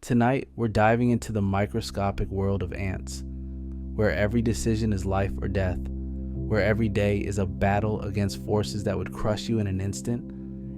Tonight, we're diving into the microscopic world of ants, where every decision is life or death, where every day is a battle against forces that would crush you in an instant,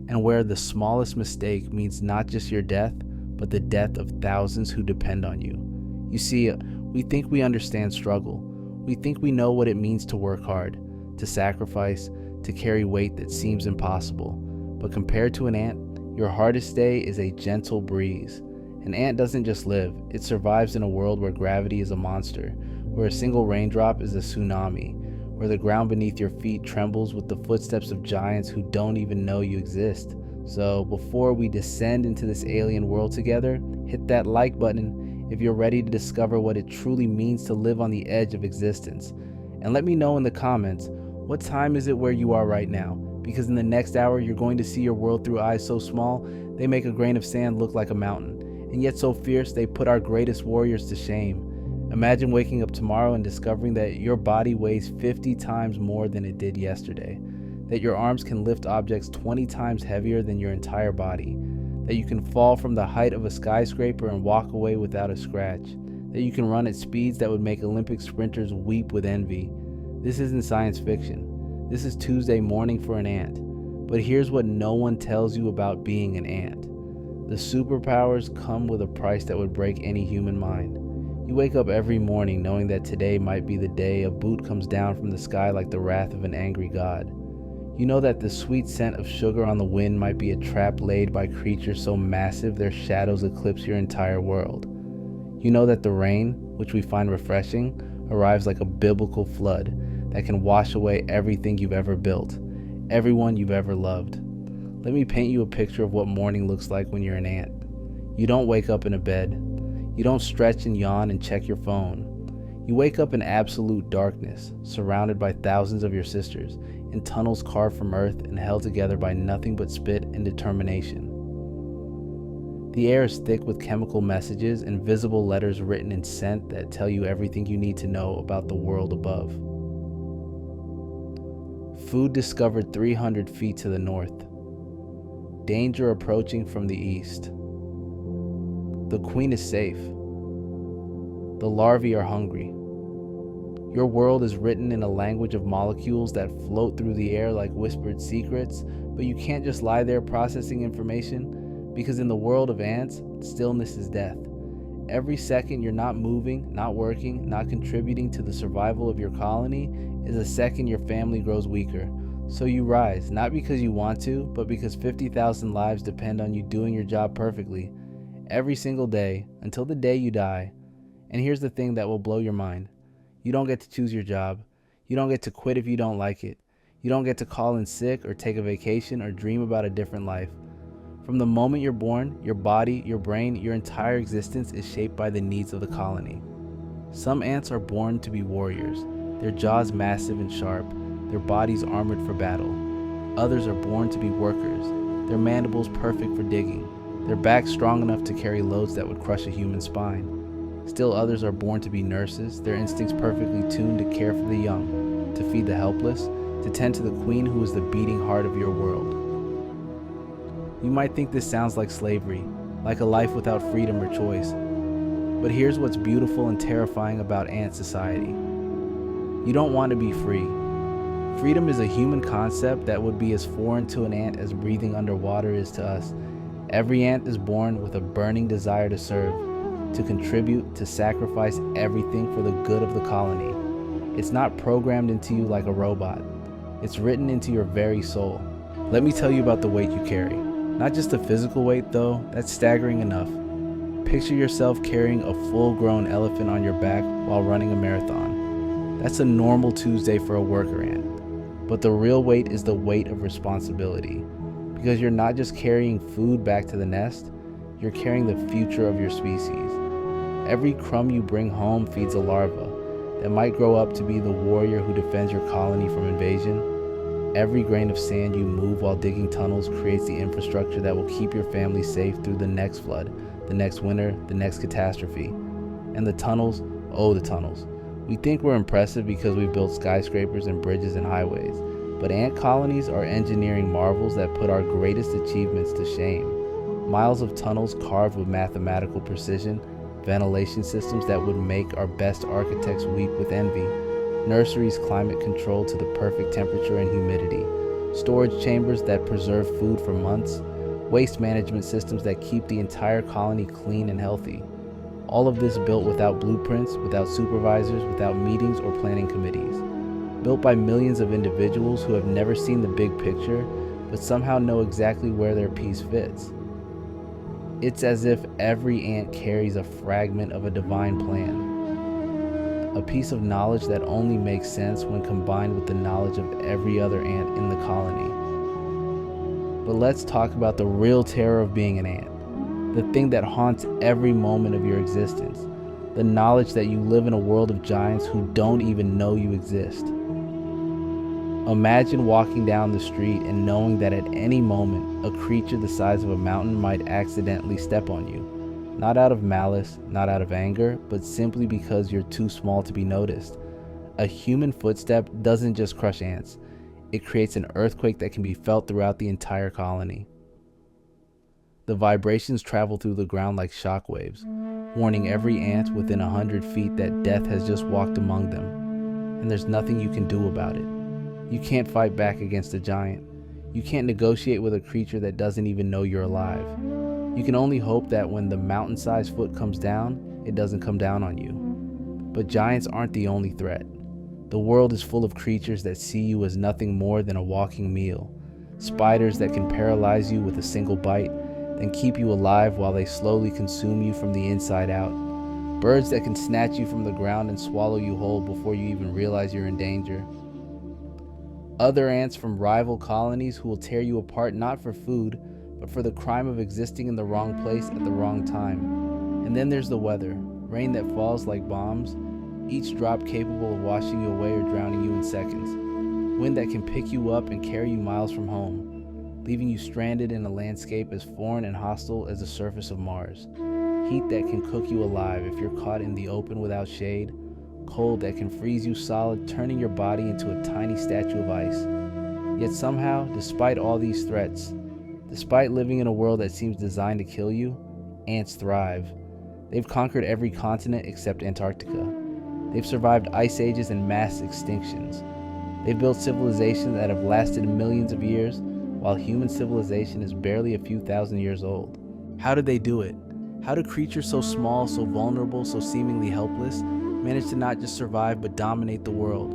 and where the smallest mistake means not just your death, but the death of thousands who depend on you. You see, we think we understand struggle. We think we know what it means to work hard, to sacrifice, to carry weight that seems impossible. But compared to an ant, your hardest day is a gentle breeze. An ant doesn't just live, it survives in a world where gravity is a monster, where a single raindrop is a tsunami, where the ground beneath your feet trembles with the footsteps of giants who don't even know you exist. So before we descend into this alien world together, hit that like button if you're ready to discover what it truly means to live on the edge of existence. And let me know in the comments, what time is it where you are right now? Because in the next hour, you're going to see your world through eyes so small, they make a grain of sand look like a mountain, and yet so fierce they put our greatest warriors to shame. Imagine waking up tomorrow and discovering that your body weighs 50 times more than it did yesterday, that your arms can lift objects 20 times heavier than your entire body, that you can fall from the height of a skyscraper and walk away without a scratch, that you can run at speeds that would make Olympic sprinters weep with envy. This isn't science fiction. This is Tuesday morning for an ant. But here's what no one tells you about being an ant. The superpowers come with a price that would break any human mind. You wake up every morning knowing that today might be the day a boot comes down from the sky like the wrath of an angry god. You know that the sweet scent of sugar on the wind might be a trap laid by creatures so massive their shadows eclipse your entire world. You know that the rain, which we find refreshing, arrives like a biblical flood that can wash away everything you've ever built, everyone you've ever loved. Let me paint you a picture of what morning looks like when you're an ant. You don't wake up in a bed. You don't stretch and yawn and check your phone. You wake up in absolute darkness, surrounded by thousands of your sisters, in tunnels carved from earth and held together by nothing but spit and determination. The air is thick with chemical messages and visible letters written in scent that tell you everything you need to know about the world above. Food discovered 300 feet to the north. Danger approaching from the east. The queen is safe. The larvae are hungry. Your world is written in a language of molecules that float through the air like whispered secrets, but you can't just lie there processing information, because in the world of ants, stillness is death. Every second you're not moving, not working, not contributing to the survival of your colony is a second your family grows weaker. So you rise, not because you want to, but because 50,000 lives depend on you doing your job perfectly, every single day, until the day you die. And here's the thing that will blow your mind. You don't get to choose your job. You don't get to quit if you don't like it. You don't get to call in sick or take a vacation or dream about a different life. From the moment you're born, your body, your brain, your entire existence is shaped by the needs of the colony. Some ants are born to be warriors, their jaws massive and sharp, their bodies armored for battle. Others are born to be workers, their mandibles perfect for digging, their backs strong enough to carry loads that would crush a human spine. Still others are born to be nurses, their instincts perfectly tuned to care for the young, to feed the helpless, to tend to the queen who is the beating heart of your world. You might think this sounds like slavery, like a life without freedom or choice. But here's what's beautiful and terrifying about ant society. You don't want to be free. Freedom is a human concept that would be as foreign to an ant as breathing underwater is to us. Every ant is born with a burning desire to serve, to contribute, to sacrifice everything for the good of the colony. It's not programmed into you like a robot. It's written into your very soul. Let me tell you about the weight you carry. Not just the physical weight though, that's staggering enough. Picture yourself carrying a full-grown elephant on your back while running a marathon. That's a normal Tuesday for a worker ant. But the real weight is the weight of responsibility. Because you're not just carrying food back to the nest, you're carrying the future of your species. Every crumb you bring home feeds a larva that might grow up to be the warrior who defends your colony from invasion. Every grain of sand you move while digging tunnels creates the infrastructure that will keep your family safe through the next flood, the next winter, the next catastrophe. And the tunnels, oh the tunnels. We think we're impressive because we built skyscrapers and bridges and highways, but ant colonies are engineering marvels that put our greatest achievements to shame. Miles of tunnels carved with mathematical precision, ventilation systems that would make our best architects weep with envy, nurseries climate controlled to the perfect temperature and humidity, storage chambers that preserve food for months, waste management systems that keep the entire colony clean and healthy. All of this built without blueprints, without supervisors, without meetings or planning committees. Built by millions of individuals who have never seen the big picture, but somehow know exactly where their piece fits. It's as if every ant carries a fragment of a divine plan, a piece of knowledge that only makes sense when combined with the knowledge of every other ant in the colony. But let's talk about the real terror of being an ant, the thing that haunts every moment of your existence, the knowledge that you live in a world of giants who don't even know you exist. Imagine walking down the street and knowing that at any moment, a creature the size of a mountain might accidentally step on you. Not out of malice, not out of anger, but simply because you're too small to be noticed. A human footstep doesn't just crush ants. It creates an earthquake that can be felt throughout the entire colony. The vibrations travel through the ground like shockwaves, warning every ant within 100 feet that death has just walked among them, and there's nothing you can do about it. You can't fight back against a giant. You can't negotiate with a creature that doesn't even know you're alive. You can only hope that when the mountain-sized foot comes down, it doesn't come down on you. But giants aren't the only threat. The world is full of creatures that see you as nothing more than a walking meal. Spiders that can paralyze you with a single bite, then keep you alive while they slowly consume you from the inside out. Birds that can snatch you from the ground and swallow you whole before you even realize you're in danger. Other ants from rival colonies who will tear you apart not for food, but for the crime of existing in the wrong place at the wrong time. And then there's the weather, rain that falls like bombs, each drop capable of washing you away or drowning you in seconds. Wind that can pick you up and carry you miles from home, leaving you stranded in a landscape as foreign and hostile as the surface of Mars. Heat that can cook you alive if you're caught in the open without shade. Cold that can freeze you solid, turning your body into a tiny statue of ice. Yet somehow, despite all these threats, despite living in a world that seems designed to kill you, ants thrive. They've conquered every continent except Antarctica. They've survived ice ages and mass extinctions. They've built civilizations that have lasted millions of years, while human civilization is barely a few thousand years old. How did they do it? How do creatures so small, so vulnerable, so seemingly helpless manage to not just survive but dominate the world?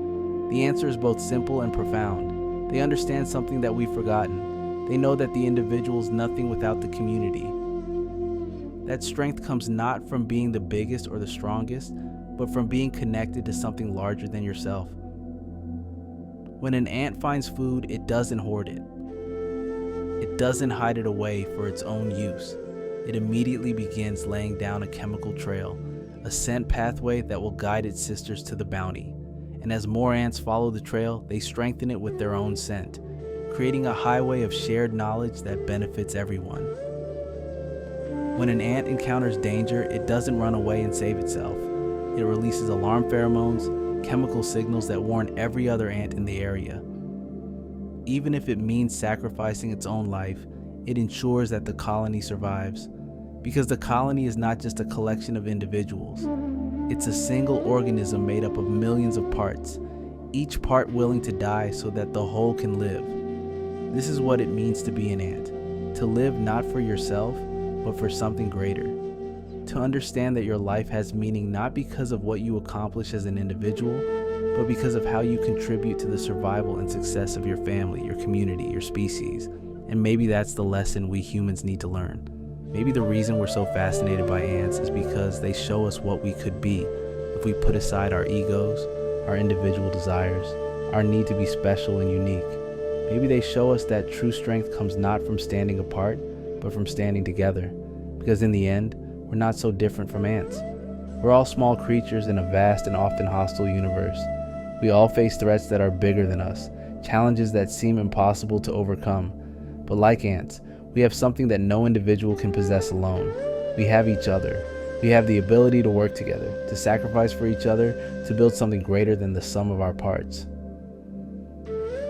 The answer is both simple and profound. They understand something that we've forgotten. They know that the individual is nothing without the community. That strength comes not from being the biggest or the strongest, but from being connected to something larger than yourself. When an ant finds food, it doesn't hoard it. It doesn't hide it away for its own use. It immediately begins laying down a chemical trail, a scent pathway that will guide its sisters to the bounty. And as more ants follow the trail, they strengthen it with their own scent, creating a highway of shared knowledge that benefits everyone. When an ant encounters danger, it doesn't run away and save itself. It releases alarm pheromones, chemical signals that warn every other ant in the area. Even if it means sacrificing its own life, it ensures that the colony survives. Because the colony is not just a collection of individuals. It's a single organism made up of millions of parts, each part willing to die so that the whole can live. This is what it means to be an ant, to live not for yourself, but for something greater. To understand that your life has meaning not because of what you accomplish as an individual, but because of how you contribute to the survival and success of your family, your community, your species. And maybe that's the lesson we humans need to learn. Maybe the reason we're so fascinated by ants is because they show us what we could be if we put aside our egos, our individual desires, our need to be special and unique. Maybe they show us that true strength comes not from standing apart, but from standing together. Because in the end, we're not so different from ants. We're all small creatures in a vast and often hostile universe. We all face threats that are bigger than us, challenges that seem impossible to overcome. But like ants, we have something that no individual can possess alone. We have each other. We have the ability to work together, to sacrifice for each other, to build something greater than the sum of our parts.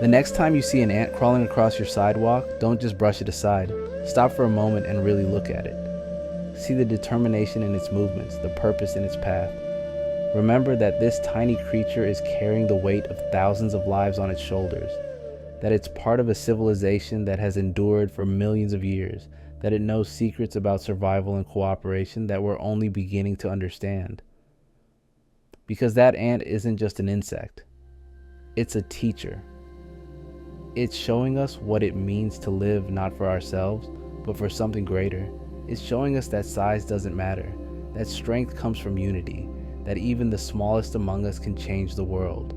The next time you see an ant crawling across your sidewalk, don't just brush it aside. Stop for a moment and really look at it. See the determination in its movements, the purpose in its path. Remember that this tiny creature is carrying the weight of thousands of lives on its shoulders, that it's part of a civilization that has endured for millions of years, that it knows secrets about survival and cooperation that we're only beginning to understand. Because that ant isn't just an insect, it's a teacher. It's showing us what it means to live not for ourselves, but for something greater. It's showing us that size doesn't matter, that strength comes from unity, that even the smallest among us can change the world.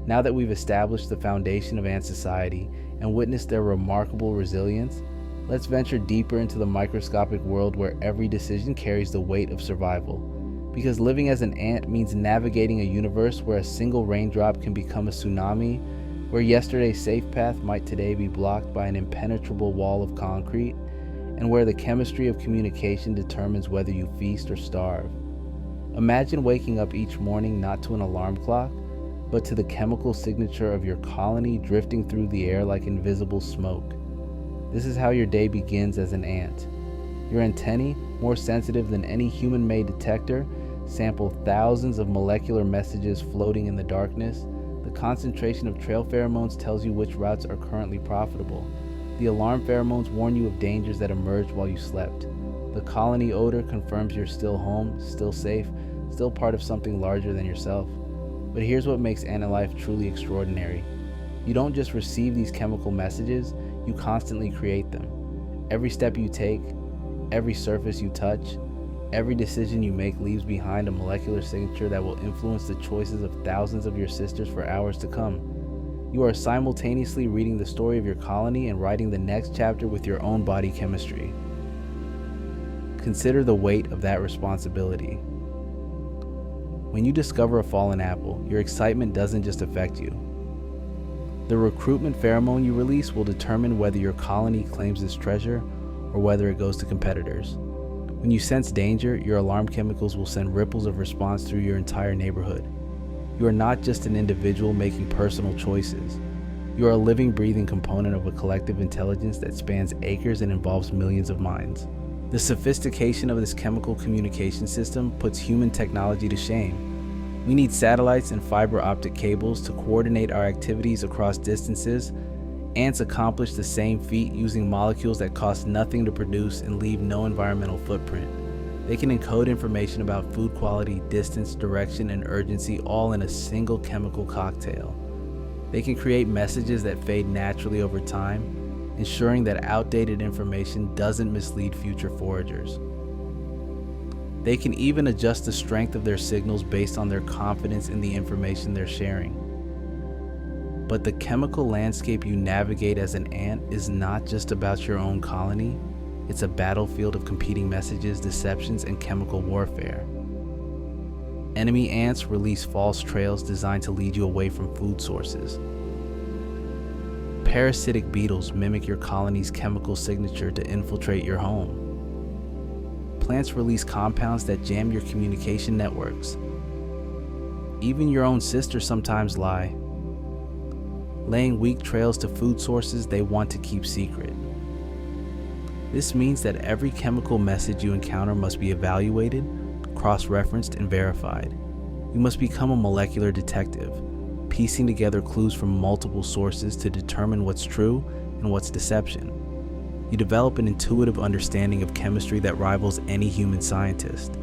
Now that we've established the foundation of ant society and witnessed their remarkable resilience, let's venture deeper into the microscopic world where every decision carries the weight of survival. Because living as an ant means navigating a universe where a single raindrop can become a tsunami, where yesterday's safe path might today be blocked by an impenetrable wall of concrete, and where the chemistry of communication determines whether you feast or starve. Imagine waking up each morning not to an alarm clock, but to the chemical signature of your colony drifting through the air like invisible smoke. This is how your day begins as an ant. Your antennae, more sensitive than any human-made detector, sample thousands of molecular messages floating in the darkness. The concentration of trail pheromones tells you which routes are currently profitable. The alarm pheromones warn you of dangers that emerged while you slept. The colony odor confirms you're still home, still safe, still part of something larger than yourself. But here's what makes ant life truly extraordinary. You don't just receive these chemical messages, you constantly create them. Every step you take, every surface you touch, every decision you make leaves behind a molecular signature that will influence the choices of thousands of your sisters for hours to come. You are simultaneously reading the story of your colony and writing the next chapter with your own body chemistry. Consider the weight of that responsibility. When you discover a fallen apple, your excitement doesn't just affect you. The recruitment pheromone you release will determine whether your colony claims this treasure or whether it goes to competitors. When you sense danger, your alarm chemicals will send ripples of response through your entire neighborhood. You are not just an individual making personal choices. You are a living, breathing component of a collective intelligence that spans acres and involves millions of minds. The sophistication of this chemical communication system puts human technology to shame. We need satellites and fiber optic cables to coordinate our activities across distances. Ants accomplish the same feat using molecules that cost nothing to produce and leave no environmental footprint. They can encode information about food quality, distance, direction, and urgency all in a single chemical cocktail. They can create messages that fade naturally over time, ensuring that outdated information doesn't mislead future foragers. They can even adjust the strength of their signals based on their confidence in the information they're sharing. But the chemical landscape you navigate as an ant is not just about your own colony. It's a battlefield of competing messages, deceptions, and chemical warfare. Enemy ants release false trails designed to lead you away from food sources. Parasitic beetles mimic your colony's chemical signature to infiltrate your home. Plants release compounds that jam your communication networks. Even your own sisters sometimes lie, laying weak trails to food sources they want to keep secret. This means that every chemical message you encounter must be evaluated, cross-referenced, and verified. You must become a molecular detective, piecing together clues from multiple sources to determine what's true and what's deception. You develop an intuitive understanding of chemistry that rivals any human scientist.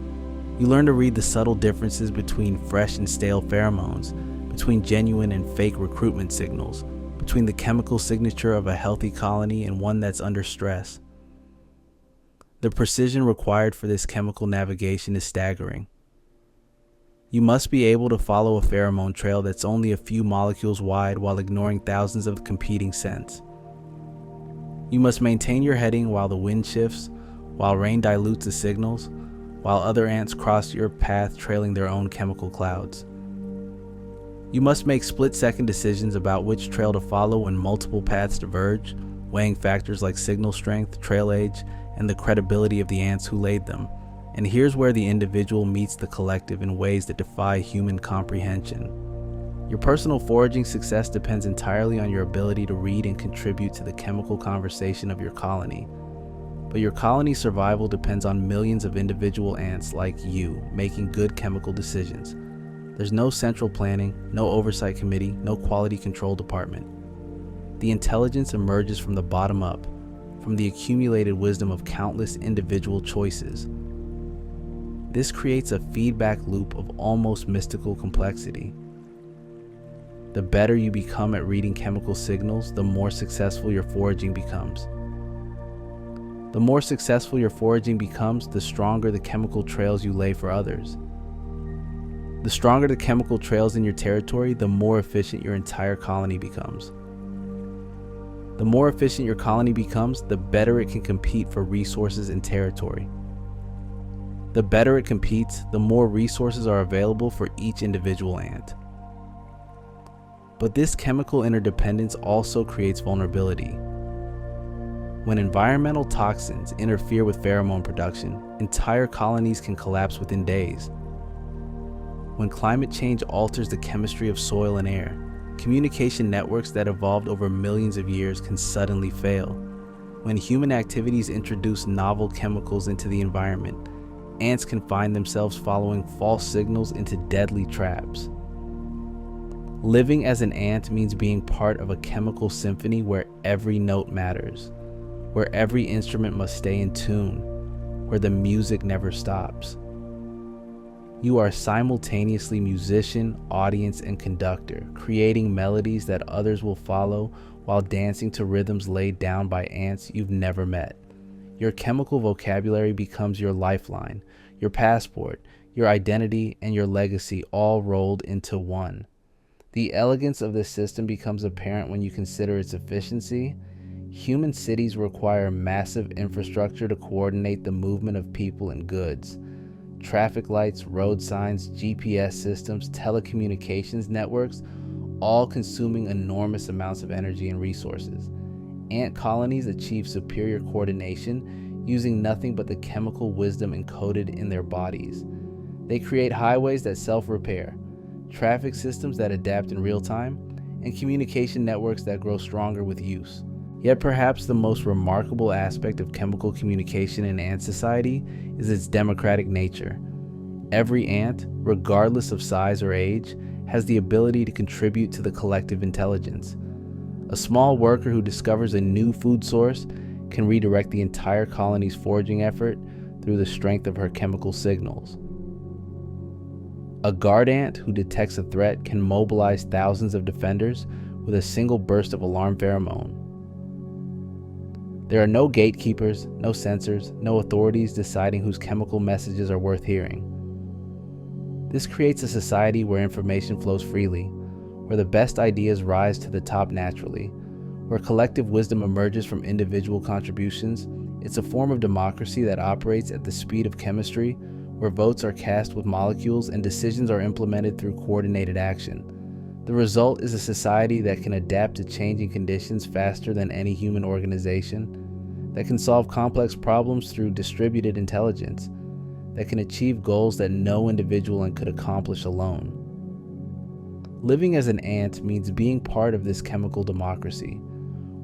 You learn to read the subtle differences between fresh and stale pheromones, between genuine and fake recruitment signals, between the chemical signature of a healthy colony and one that's under stress. The precision required for this chemical navigation is staggering. You must be able to follow a pheromone trail that's only a few molecules wide while ignoring thousands of competing scents. You must maintain your heading while the wind shifts, while rain dilutes the signals, while other ants cross your path trailing their own chemical clouds. You must make split-second decisions about which trail to follow when multiple paths diverge, weighing factors like signal strength, trail age, and the credibility of the ants who laid them. And here's where the individual meets the collective in ways that defy human comprehension. Your personal foraging success depends entirely on your ability to read and contribute to the chemical conversation of your colony. But your colony's survival depends on millions of individual ants like you making good chemical decisions. There's no central planning, no oversight committee, no quality control department. The intelligence emerges from the bottom up, from the accumulated wisdom of countless individual choices. This creates a feedback loop of almost mystical complexity. The better you become at reading chemical signals, the more successful your foraging becomes. The more successful your foraging becomes, the stronger the chemical trails you lay for others. The stronger the chemical trails in your territory, the more efficient your entire colony becomes. The more efficient your colony becomes, the better it can compete for resources and territory. The better it competes, the more resources are available for each individual ant. But this chemical interdependence also creates vulnerability. When environmental toxins interfere with pheromone production, entire colonies can collapse within days. When climate change alters the chemistry of soil and air, communication networks that evolved over millions of years can suddenly fail. When human activities introduce novel chemicals into the environment, ants can find themselves following false signals into deadly traps. Living as an ant means being part of a chemical symphony where every note matters, where every instrument must stay in tune, where the music never stops. You are simultaneously musician, audience, and conductor, creating melodies that others will follow while dancing to rhythms laid down by ants you've never met. Your chemical vocabulary becomes your lifeline, your passport, your identity, and your legacy all rolled into one. The elegance of this system becomes apparent when you consider its efficiency. Human cities require massive infrastructure to coordinate the movement of people and goods. Traffic lights, road signs, GPS systems, telecommunications networks, all consuming enormous amounts of energy and resources. Ant colonies achieve superior coordination using nothing but the chemical wisdom encoded in their bodies. They create highways that self-repair, traffic systems that adapt in real time, and communication networks that grow stronger with use. Yet perhaps the most remarkable aspect of chemical communication in ant society is its democratic nature. Every ant, regardless of size or age, has the ability to contribute to the collective intelligence. A small worker who discovers a new food source can redirect the entire colony's foraging effort through the strength of her chemical signals. A guard ant who detects a threat can mobilize thousands of defenders with a single burst of alarm pheromone. There are no gatekeepers, no censors, no authorities deciding whose chemical messages are worth hearing. This creates a society where information flows freely, where the best ideas rise to the top naturally, where collective wisdom emerges from individual contributions. It's a form of democracy that operates at the speed of chemistry, where votes are cast with molecules and decisions are implemented through coordinated action. The result is a society that can adapt to changing conditions faster than any human organization, that can solve complex problems through distributed intelligence, that can achieve goals that no individual could accomplish alone. Living as an ant means being part of this chemical democracy,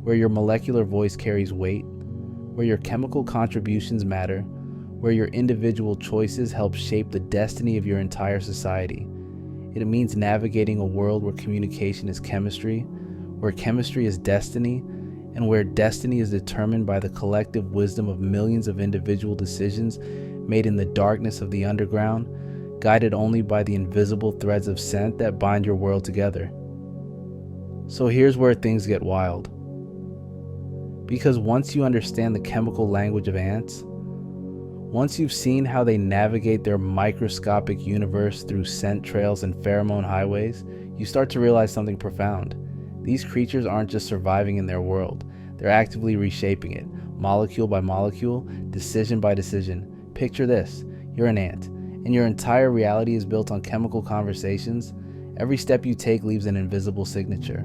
where your molecular voice carries weight, where your chemical contributions matter, where your individual choices help shape the destiny of your entire society. It means navigating a world where communication is chemistry, where chemistry is destiny, and where destiny is determined by the collective wisdom of millions of individual decisions made in the darkness of the underground, guided only by the invisible threads of scent that bind your world together. So here's where things get wild. Because once you understand the chemical language of ants, once you've seen how they navigate their microscopic universe through scent trails and pheromone highways, you start to realize something profound. These creatures aren't just surviving in their world, they're actively reshaping it, molecule by molecule, decision by decision. Picture this, you're an ant, and your entire reality is built on chemical conversations. Every step you take leaves an invisible signature.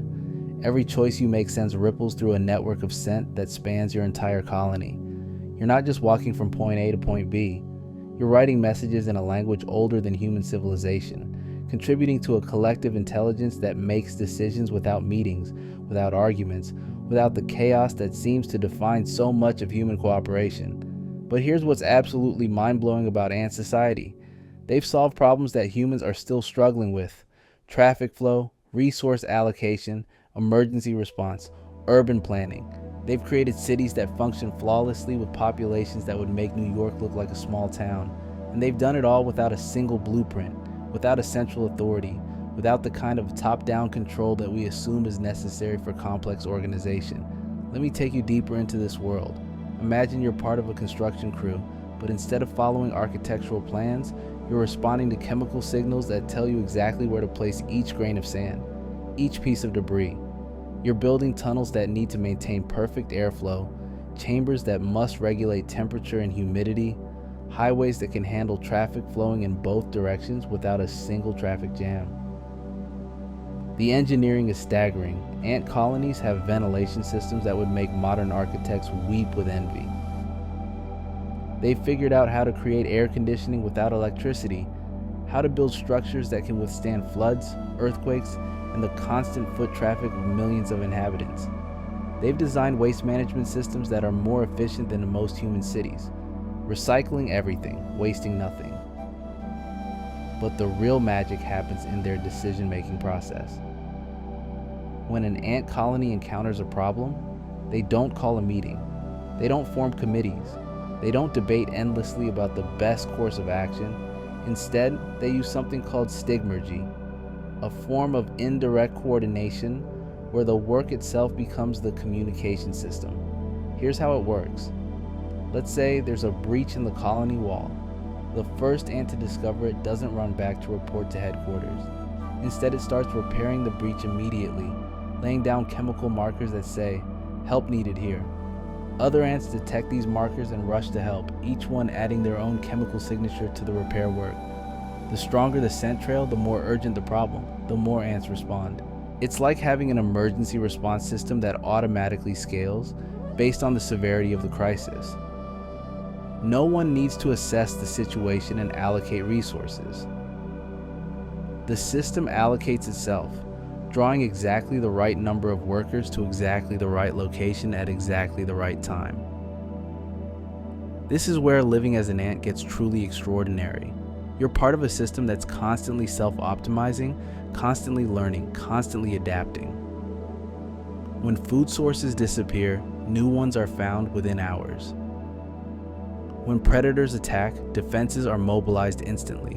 Every choice you make sends ripples through a network of scent that spans your entire colony. You're not just walking from point A to point B. You're writing messages in a language older than human civilization, contributing to a collective intelligence that makes decisions without meetings, without arguments, without the chaos that seems to define so much of human cooperation. But here's what's absolutely mind-blowing about ant society. They've solved problems that humans are still struggling with: traffic flow, resource allocation, emergency response, urban planning. They've created cities that function flawlessly with populations that would make New York look like a small town. And they've done it all without a single blueprint, without a central authority, without the kind of top-down control that we assume is necessary for complex organization. Let me take you deeper into this world. Imagine you're part of a construction crew, but instead of following architectural plans, you're responding to chemical signals that tell you exactly where to place each grain of sand, each piece of debris. You're building tunnels that need to maintain perfect airflow, chambers that must regulate temperature and humidity, highways that can handle traffic flowing in both directions without a single traffic jam. The engineering is staggering. Ant colonies have ventilation systems that would make modern architects weep with envy. They've figured out how to create air conditioning without electricity, how to build structures that can withstand floods, earthquakes, and the constant foot traffic of millions of inhabitants. They've designed waste management systems that are more efficient than most human cities, recycling everything, wasting nothing. But the real magic happens in their decision-making process. When an ant colony encounters a problem, they don't call a meeting. They don't form committees. They don't debate endlessly about the best course of action. Instead, they use something called stigmergy, a form of indirect coordination where the work itself becomes the communication system. Here's how it works. Let's say there's a breach in the colony wall. The first ant to discover it doesn't run back to report to headquarters. Instead, it starts repairing the breach immediately, laying down chemical markers that say, "Help needed here." Other ants detect these markers and rush to help, each one adding their own chemical signature to the repair work. The stronger the scent trail, the more urgent the problem, the more ants respond. It's like having an emergency response system that automatically scales based on the severity of the crisis. No one needs to assess the situation and allocate resources. The system allocates itself, drawing exactly the right number of workers to exactly the right location at exactly the right time. This is where living as an ant gets truly extraordinary. You're part of a system that's constantly self-optimizing, constantly learning, constantly adapting. When food sources disappear, new ones are found within hours. When predators attack, defenses are mobilized instantly.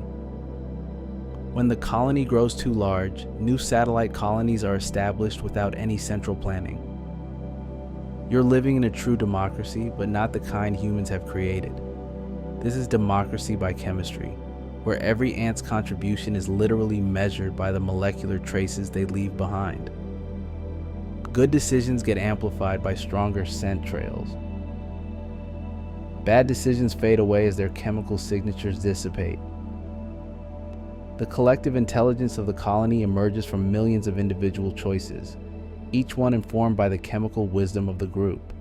When the colony grows too large, new satellite colonies are established without any central planning. You're living in a true democracy, but not the kind humans have created. This is democracy by chemistry, where every ant's contribution is literally measured by the molecular traces they leave behind. Good decisions get amplified by stronger scent trails. Bad decisions fade away as their chemical signatures dissipate. The collective intelligence of the colony emerges from millions of individual choices, each one informed by the chemical wisdom of the group.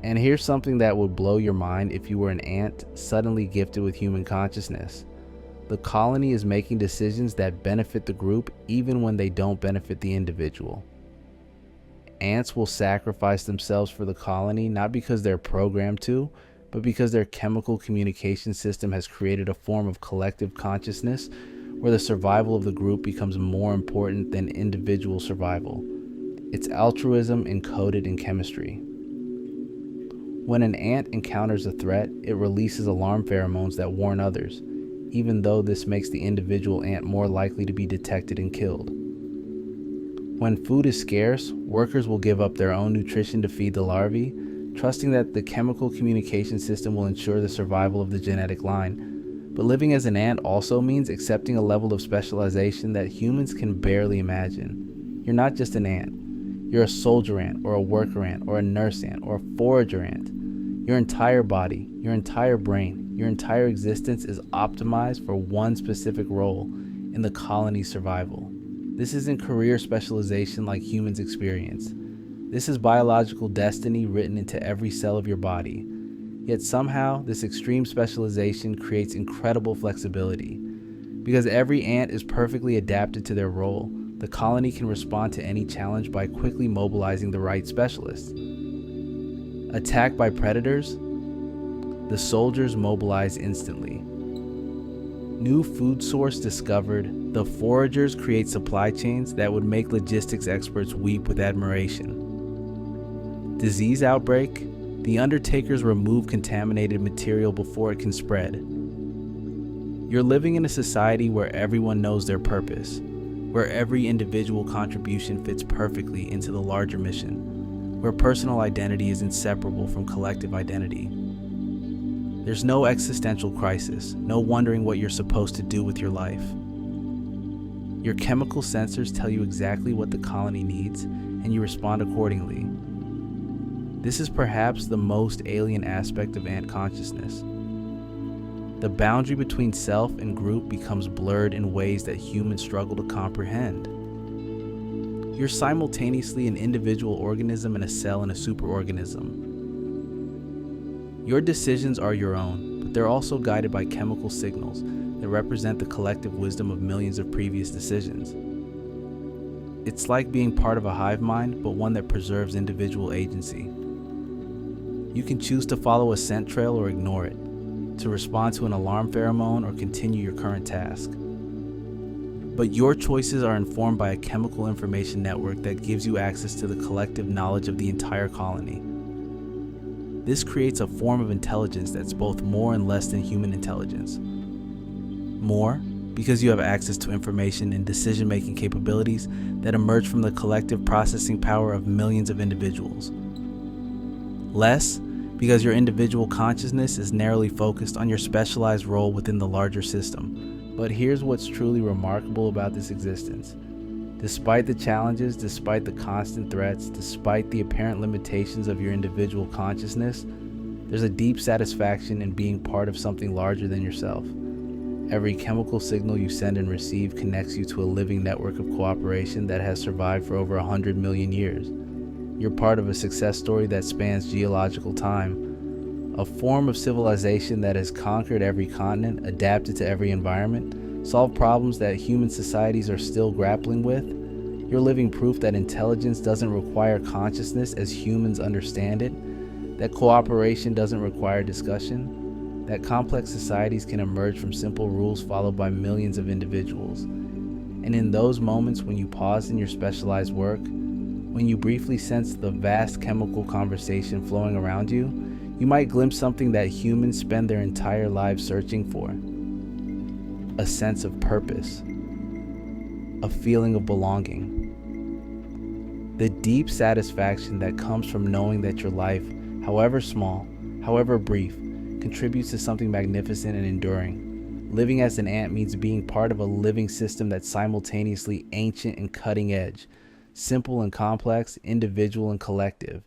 And here's something that would blow your mind if you were an ant suddenly gifted with human consciousness. The colony is making decisions that benefit the group even when they don't benefit the individual. Ants will sacrifice themselves for the colony not because they're programmed to, but because their chemical communication system has created a form of collective consciousness where the survival of the group becomes more important than individual survival. It's altruism encoded in chemistry. When an ant encounters a threat, it releases alarm pheromones that warn others, even though this makes the individual ant more likely to be detected and killed. When food is scarce, workers will give up their own nutrition to feed the larvae, trusting that the chemical communication system will ensure the survival of the genetic line. But living as an ant also means accepting a level of specialization that humans can barely imagine. You're not just an ant. You're a soldier ant, or a worker ant, or a nurse ant, or a forager ant. Your entire body, your entire brain, your entire existence is optimized for one specific role in the colony's survival. This isn't career specialization like humans experience. This is biological destiny written into every cell of your body. Yet somehow, this extreme specialization creates incredible flexibility. Because every ant is perfectly adapted to their role, the colony can respond to any challenge by quickly mobilizing the right specialists. Attacked by predators, the soldiers mobilize instantly. New food source discovered, the foragers create supply chains that would make logistics experts weep with admiration. Disease outbreak, the undertakers remove contaminated material before it can spread. You're living in a society where everyone knows their purpose, where every individual contribution fits perfectly into the larger mission, where personal identity is inseparable from collective identity. There's no existential crisis, no wondering what you're supposed to do with your life. Your chemical sensors tell you exactly what the colony needs, and you respond accordingly. This is perhaps the most alien aspect of ant consciousness. The boundary between self and group becomes blurred in ways that humans struggle to comprehend. You're simultaneously an individual organism and a cell in a superorganism. Your decisions are your own, but they're also guided by chemical signals that represent the collective wisdom of millions of previous decisions. It's like being part of a hive mind, but one that preserves individual agency. You can choose to follow a scent trail or ignore it, to respond to an alarm pheromone or continue your current task. But your choices are informed by a chemical information network that gives you access to the collective knowledge of the entire colony. This creates a form of intelligence that's both more and less than human intelligence. More, because you have access to information and decision-making capabilities that emerge from the collective processing power of millions of individuals. Less, because your individual consciousness is narrowly focused on your specialized role within the larger system. But here's what's truly remarkable about this existence. Despite the challenges, despite the constant threats, despite the apparent limitations of your individual consciousness, there's a deep satisfaction in being part of something larger than yourself. Every chemical signal you send and receive connects you to a living network of cooperation that has survived for over 100 million years. You're part of a success story that spans geological time, a form of civilization that has conquered every continent, adapted to every environment, solved problems that human societies are still grappling with. You're living proof that intelligence doesn't require consciousness as humans understand it, that cooperation doesn't require discussion, that complex societies can emerge from simple rules followed by millions of individuals. And in those moments when you pause in your specialized work, when you briefly sense the vast chemical conversation flowing around you, you might glimpse something that humans spend their entire lives searching for. A sense of purpose, a feeling of belonging. The deep satisfaction that comes from knowing that your life, however small, however brief, contributes to something magnificent and enduring. Living as an ant means being part of a living system that's simultaneously ancient and cutting edge, simple and complex, individual and collective.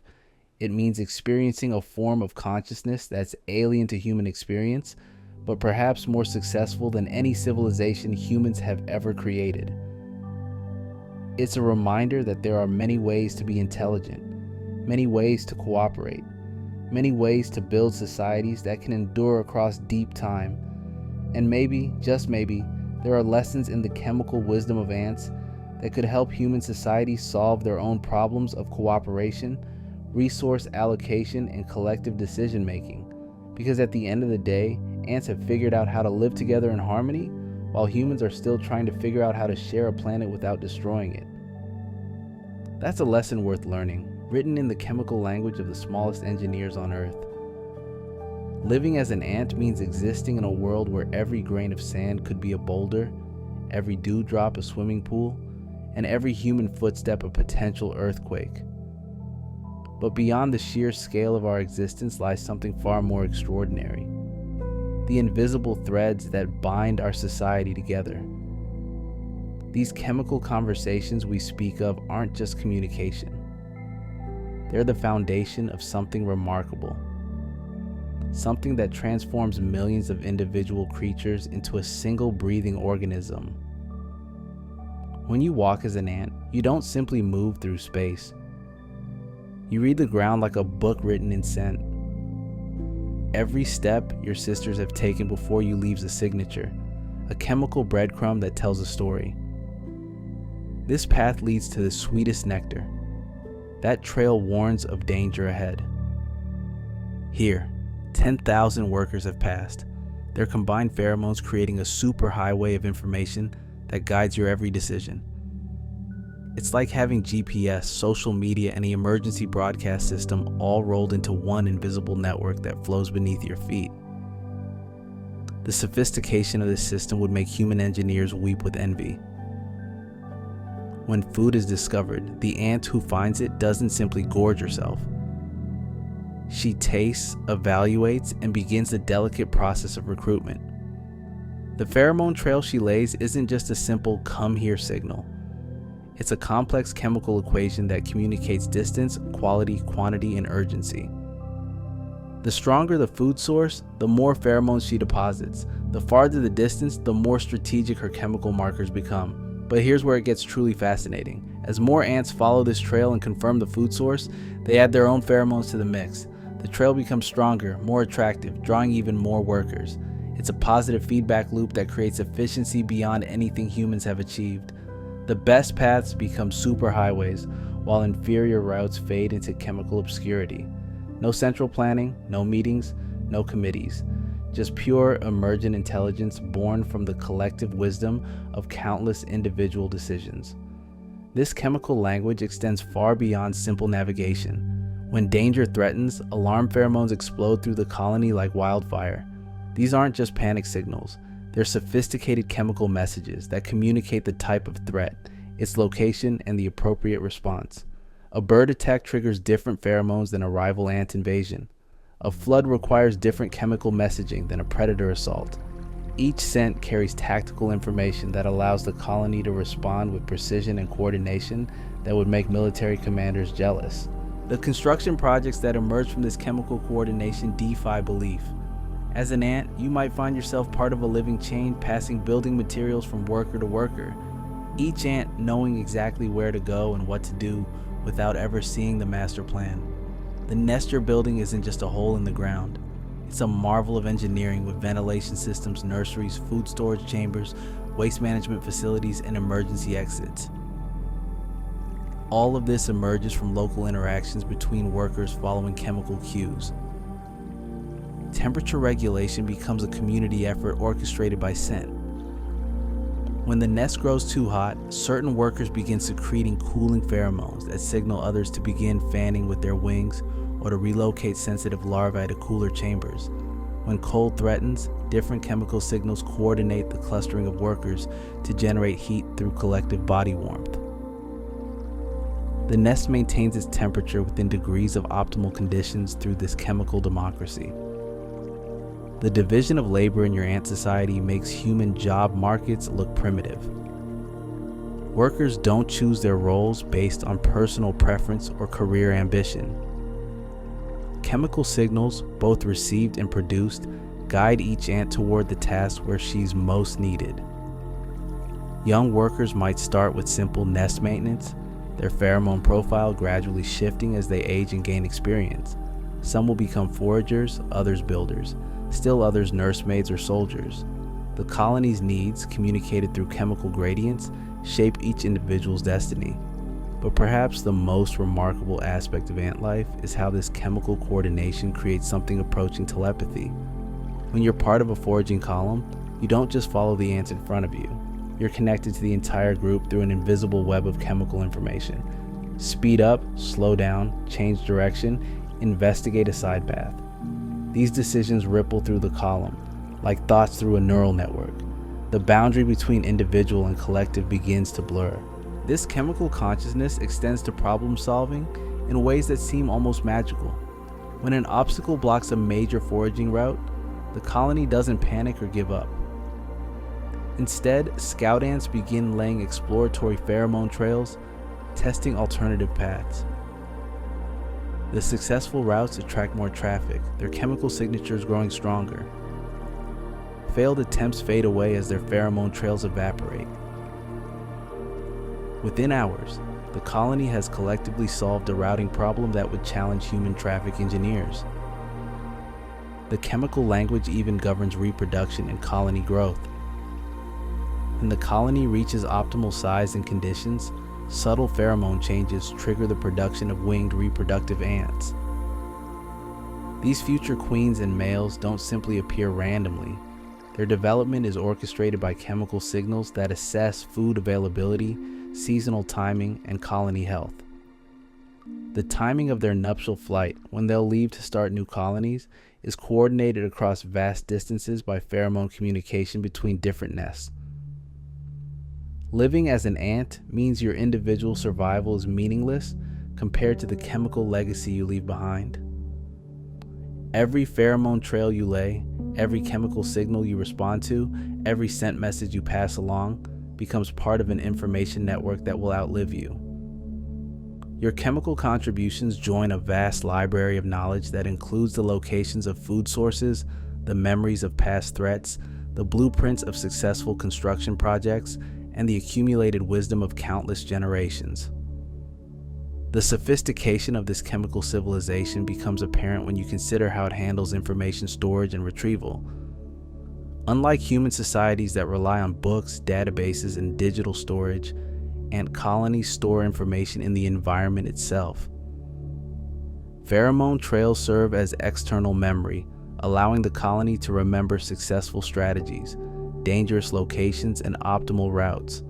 It means experiencing a form of consciousness that's alien to human experience, but perhaps more successful than any civilization humans have ever created. It's a reminder that there are many ways to be intelligent, many ways to cooperate, many ways to build societies that can endure across deep time. And maybe, just maybe, there are lessons in the chemical wisdom of ants that could help human societies solve their own problems of cooperation, resource allocation, and collective decision making. Because at the end of the day, ants have figured out how to live together in harmony, while humans are still trying to figure out how to share a planet without destroying it. That's a lesson worth learning, written in the chemical language of the smallest engineers on Earth. Living as an ant means existing in a world where every grain of sand could be a boulder, every dewdrop a swimming pool, and every human footstep a potential earthquake. But beyond the sheer scale of our existence lies something far more extraordinary. The invisible threads that bind our society together. These chemical conversations we speak of aren't just communication. They're the foundation of something remarkable. Something that transforms millions of individual creatures into a single breathing organism. When you walk as an ant, you don't simply move through space. You read the ground like a book written in scent. Every step your sisters have taken before you leaves a signature, a chemical breadcrumb that tells a story. This path leads to the sweetest nectar. That trail warns of danger ahead. Here, 10,000 workers have passed, their combined pheromones creating a superhighway of information that guides your every decision. It's like having GPS, social media, and the emergency broadcast system all rolled into one invisible network that flows beneath your feet. The sophistication of this system would make human engineers weep with envy. When food is discovered, the ant who finds it doesn't simply gorge herself. She tastes, evaluates, and begins the delicate process of recruitment. The pheromone trail she lays isn't just a simple "come here" signal. It's a complex chemical equation that communicates distance, quality, quantity, and urgency. The stronger the food source, the more pheromones she deposits. The farther the distance, the more strategic her chemical markers become. But here's where it gets truly fascinating. As more ants follow this trail and confirm the food source, they add their own pheromones to the mix. The trail becomes stronger, more attractive, drawing even more workers. It's a positive feedback loop that creates efficiency beyond anything humans have achieved. The best paths become superhighways, while inferior routes fade into chemical obscurity. No central planning, no meetings, no committees. Just pure emergent intelligence born from the collective wisdom of countless individual decisions. This chemical language extends far beyond simple navigation. When danger threatens, alarm pheromones explode through the colony like wildfire. These aren't just panic signals. They're sophisticated chemical messages that communicate the type of threat, its location, and the appropriate response. A bird attack triggers different pheromones than a rival ant invasion. A flood requires different chemical messaging than a predator assault. Each scent carries tactical information that allows the colony to respond with precision and coordination that would make military commanders jealous. The construction projects that emerge from this chemical coordination defy belief. As an ant, you might find yourself part of a living chain passing building materials from worker to worker, each ant knowing exactly where to go and what to do without ever seeing the master plan. The nest you're building isn't just a hole in the ground. It's a marvel of engineering with ventilation systems, nurseries, food storage chambers, waste management facilities, and emergency exits. All of this emerges from local interactions between workers following chemical cues. Temperature regulation becomes a community effort orchestrated by scent. When the nest grows too hot, certain workers begin secreting cooling pheromones that signal others to begin fanning with their wings or to relocate sensitive larvae to cooler chambers. When cold threatens, different chemical signals coordinate the clustering of workers to generate heat through collective body warmth. The nest maintains its temperature within degrees of optimal conditions through this chemical democracy. The division of labor in your ant society makes human job markets look primitive. Workers don't choose their roles based on personal preference or career ambition. Chemical signals, both received and produced, guide each ant toward the task where she's most needed. Young workers might start with simple nest maintenance, their pheromone profile gradually shifting as they age and gain experience. Some will become foragers, others builders. Still others nursemaids or soldiers. The colony's needs, communicated through chemical gradients, shape each individual's destiny. But perhaps the most remarkable aspect of ant life is how this chemical coordination creates something approaching telepathy. When you're part of a foraging column, you don't just follow the ants in front of you. You're connected to the entire group through an invisible web of chemical information. Speed up, slow down, change direction, investigate a side path. These decisions ripple through the column, like thoughts through a neural network. The boundary between individual and collective begins to blur. This chemical consciousness extends to problem solving in ways that seem almost magical. When an obstacle blocks a major foraging route, the colony doesn't panic or give up. Instead, scout ants begin laying exploratory pheromone trails, testing alternative paths. The successful routes attract more traffic, their chemical signatures growing stronger. Failed attempts fade away as their pheromone trails evaporate. Within hours, the colony has collectively solved a routing problem that would challenge human traffic engineers. The chemical language even governs reproduction and colony growth. When the colony reaches optimal size and conditions, subtle pheromone changes trigger the production of winged reproductive ants. These future queens and males don't simply appear randomly. Their development is orchestrated by chemical signals that assess food availability, seasonal timing, and colony health. The timing of their nuptial flight, when they'll leave to start new colonies, is coordinated across vast distances by pheromone communication between different nests. Living as an ant means your individual survival is meaningless compared to the chemical legacy you leave behind. Every pheromone trail you lay, every chemical signal you respond to, every scent message you pass along becomes part of an information network that will outlive you. Your chemical contributions join a vast library of knowledge that includes the locations of food sources, the memories of past threats, the blueprints of successful construction projects, and the accumulated wisdom of countless generations. The sophistication of this chemical civilization becomes apparent when you consider how it handles information storage and retrieval. Unlike human societies that rely on books, databases, and digital storage, ant colonies store information in the environment itself. Pheromone trails serve as external memory, allowing the colony to remember successful strategies, dangerous locations, and optimal routes.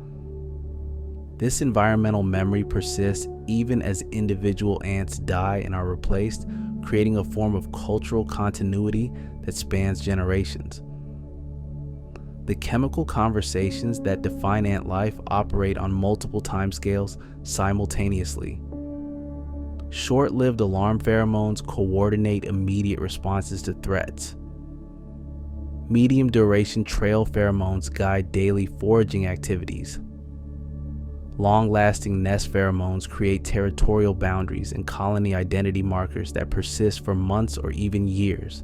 This environmental memory persists even as individual ants die and are replaced, creating a form of cultural continuity that spans generations. The chemical conversations that define ant life operate on multiple timescales simultaneously. Short-lived alarm pheromones coordinate immediate responses to threats. Medium-duration trail pheromones guide daily foraging activities. Long-lasting nest pheromones create territorial boundaries and colony identity markers that persist for months or even years.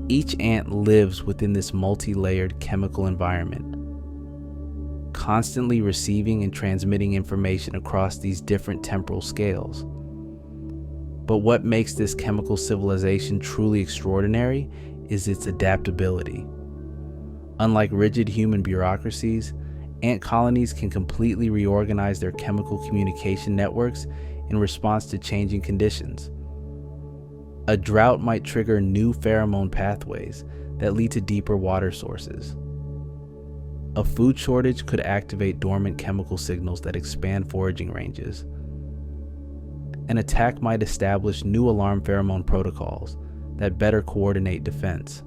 Each ant lives within this multi-layered chemical environment, constantly receiving and transmitting information across these different temporal scales. But what makes this chemical civilization truly extraordinary is its adaptability. Unlike rigid human bureaucracies, ant colonies can completely reorganize their chemical communication networks in response to changing conditions. A drought might trigger new pheromone pathways that lead to deeper water sources. A food shortage could activate dormant chemical signals that expand foraging ranges. An attack might establish new alarm pheromone protocols that better coordinate defense.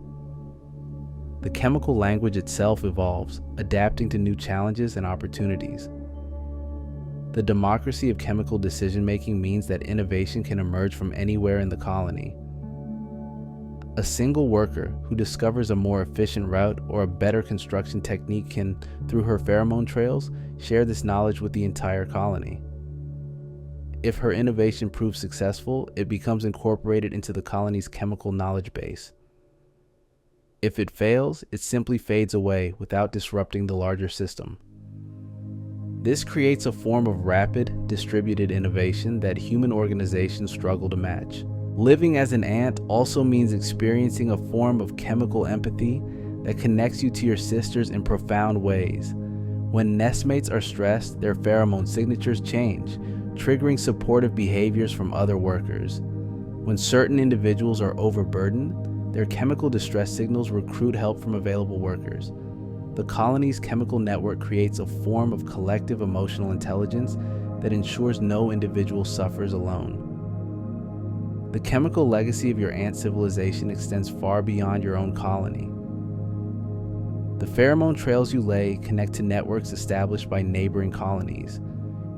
The chemical language itself evolves, adapting to new challenges and opportunities. The democracy of chemical decision-making means that innovation can emerge from anywhere in the colony. A single worker who discovers a more efficient route or a better construction technique can, through her pheromone trails, share this knowledge with the entire colony. If her innovation proves successful, it becomes incorporated into the colony's chemical knowledge base. If it fails, it simply fades away without disrupting the larger system. This creates a form of rapid, distributed innovation that human organizations struggle to match. Living as an ant also means experiencing a form of chemical empathy that connects you to your sisters in profound ways. When nestmates are stressed, their pheromone signatures change, triggering supportive behaviors from other workers. When certain individuals are overburdened, their chemical distress signals recruit help from available workers. The colony's chemical network creates a form of collective emotional intelligence that ensures no individual suffers alone. The chemical legacy of your ant civilization extends far beyond your own colony. The pheromone trails you lay connect to networks established by neighboring colonies,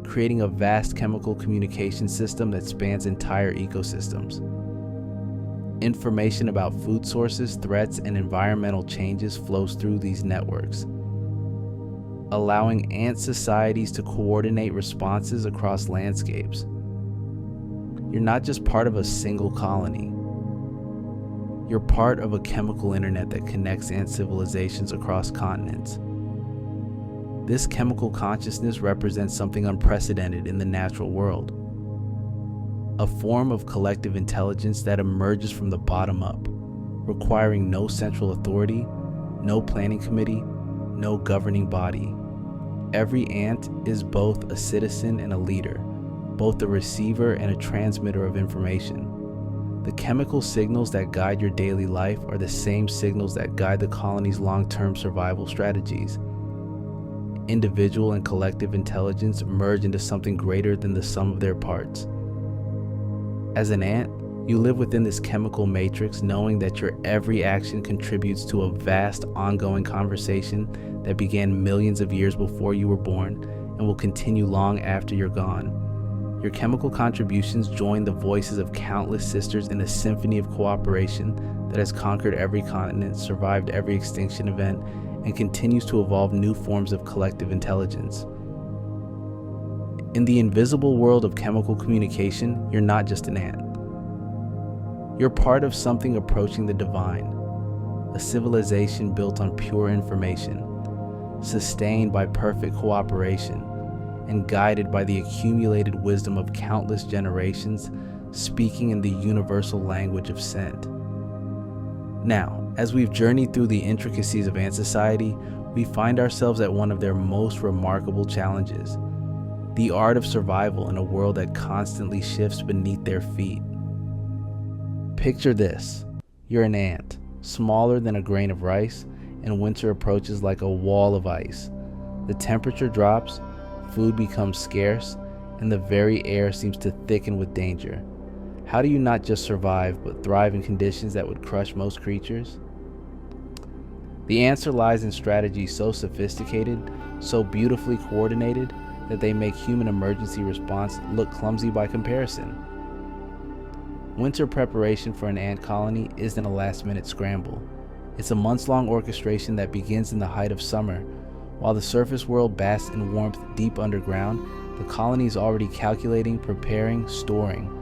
creating a vast chemical communication system that spans entire ecosystems. Information about food sources, threats, and environmental changes flows through these networks, allowing ant societies to coordinate responses across landscapes. You're not just part of a single colony. You're part of a chemical internet that connects ant civilizations across continents. This chemical consciousness represents something unprecedented in the natural world. A form of collective intelligence that emerges from the bottom up, requiring no central authority, no planning committee, no governing body. Every ant is both a citizen and a leader, both a receiver and a transmitter of information. The chemical signals that guide your daily life are the same signals that guide the colony's long-term survival strategies. Individual and collective intelligence merge into something greater than the sum of their parts. As an ant, you live within this chemical matrix, knowing that your every action contributes to a vast, ongoing conversation that began millions of years before you were born and will continue long after you're gone. Your chemical contributions join the voices of countless sisters in a symphony of cooperation that has conquered every continent, survived every extinction event, and continues to evolve new forms of collective intelligence. In the invisible world of chemical communication, you're not just an ant. You're part of something approaching the divine, a civilization built on pure information, sustained by perfect cooperation, and guided by the accumulated wisdom of countless generations, speaking in the universal language of scent. Now, as we've journeyed through the intricacies of ant society, we find ourselves at one of their most remarkable challenges: the art of survival in a world that constantly shifts beneath their feet. Picture this: you're an ant, smaller than a grain of rice, and winter approaches like a wall of ice. The temperature drops, food becomes scarce, and the very air seems to thicken with danger. How do you not just survive, but thrive in conditions that would crush most creatures? The answer lies in strategies so sophisticated, so beautifully coordinated, that they make human emergency response look clumsy by comparison. Winter preparation for an ant colony isn't a last-minute scramble. It's a months-long orchestration that begins in the height of summer. While the surface world basks in warmth deep underground, the colony is already calculating, preparing, storing.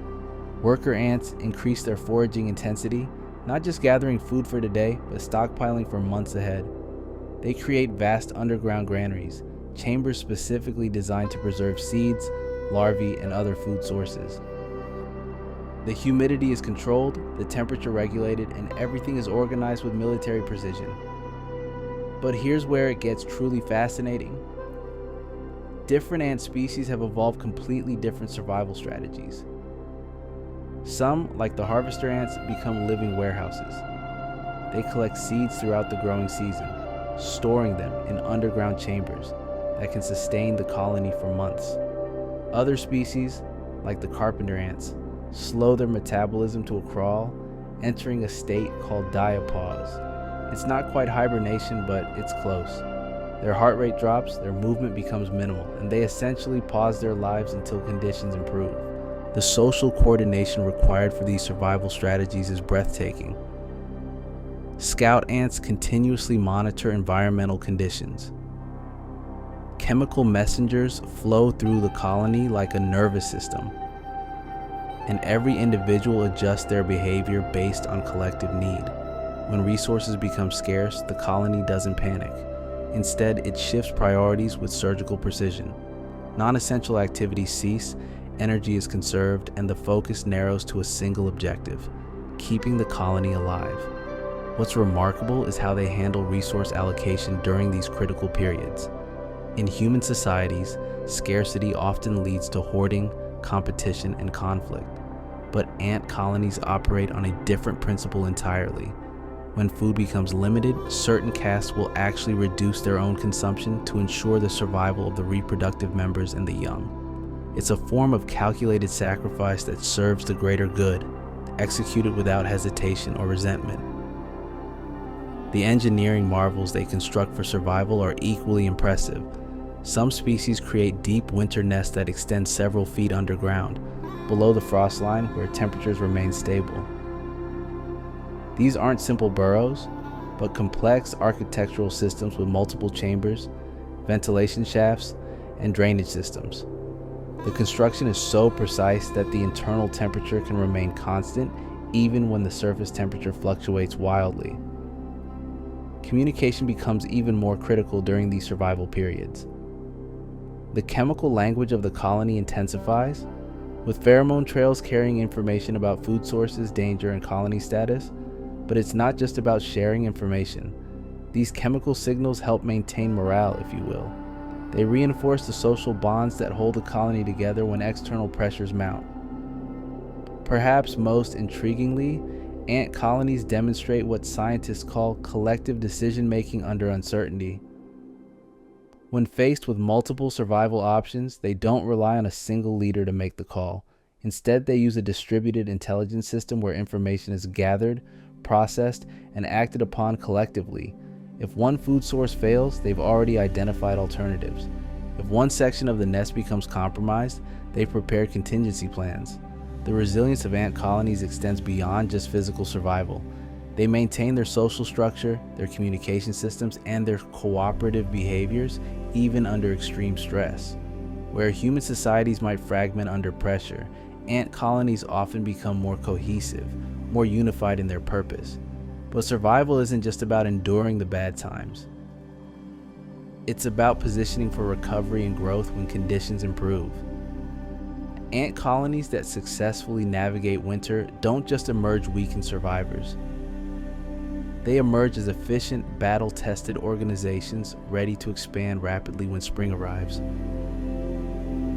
Worker ants increase their foraging intensity, not just gathering food for today, but stockpiling for months ahead. They create vast underground granaries, chambers specifically designed to preserve seeds, larvae, and other food sources. The humidity is controlled, the temperature regulated, and everything is organized with military precision. But here's where it gets truly fascinating. Different ant species have evolved completely different survival strategies. Some, like the harvester ants, become living warehouses. They collect seeds throughout the growing season, storing them in underground chambers that can sustain the colony for months. Other species, like the carpenter ants, slow their metabolism to a crawl, entering a state called diapause. It's not quite hibernation, but it's close. Their heart rate drops, their movement becomes minimal, and they essentially pause their lives until conditions improve. The social coordination required for these survival strategies is breathtaking. Scout ants continuously monitor environmental conditions. Chemical messengers flow through the colony like a nervous system, and every individual adjusts their behavior based on collective need. When resources become scarce, the colony doesn't panic. Instead, it shifts priorities with surgical precision. Non-essential activities cease, energy is conserved, and the focus narrows to a single objective: keeping the colony alive. What's remarkable is how they handle resource allocation during these critical periods. In human societies, scarcity often leads to hoarding, competition, and conflict. But ant colonies operate on a different principle entirely. When food becomes limited, certain castes will actually reduce their own consumption to ensure the survival of the reproductive members and the young. It's a form of calculated sacrifice that serves the greater good, executed without hesitation or resentment. The engineering marvels they construct for survival are equally impressive. Some species create deep winter nests that extend several feet underground, below the frost line where temperatures remain stable. These aren't simple burrows, but complex architectural systems with multiple chambers, ventilation shafts, and drainage systems. The construction is so precise that the internal temperature can remain constant even when the surface temperature fluctuates wildly. Communication becomes even more critical during these survival periods. The chemical language of the colony intensifies, with pheromone trails carrying information about food sources, danger, and colony status. But it's not just about sharing information. These chemical signals help maintain morale, if you will. They reinforce the social bonds that hold the colony together when external pressures mount. Perhaps most intriguingly, ant colonies demonstrate what scientists call collective decision-making under uncertainty. When faced with multiple survival options, they don't rely on a single leader to make the call. Instead, they use a distributed intelligence system where information is gathered, processed, and acted upon collectively. If one food source fails, they've already identified alternatives. If one section of the nest becomes compromised, they've prepared contingency plans. The resilience of ant colonies extends beyond just physical survival. They maintain their social structure, their communication systems, and their cooperative behaviors even under extreme stress. Where human societies might fragment under pressure, ant colonies often become more cohesive, more unified in their purpose. But survival isn't just about enduring the bad times. It's about positioning for recovery and growth when conditions improve. Ant colonies that successfully navigate winter don't just emerge weakened survivors. They emerge as efficient, battle-tested organizations ready to expand rapidly when spring arrives.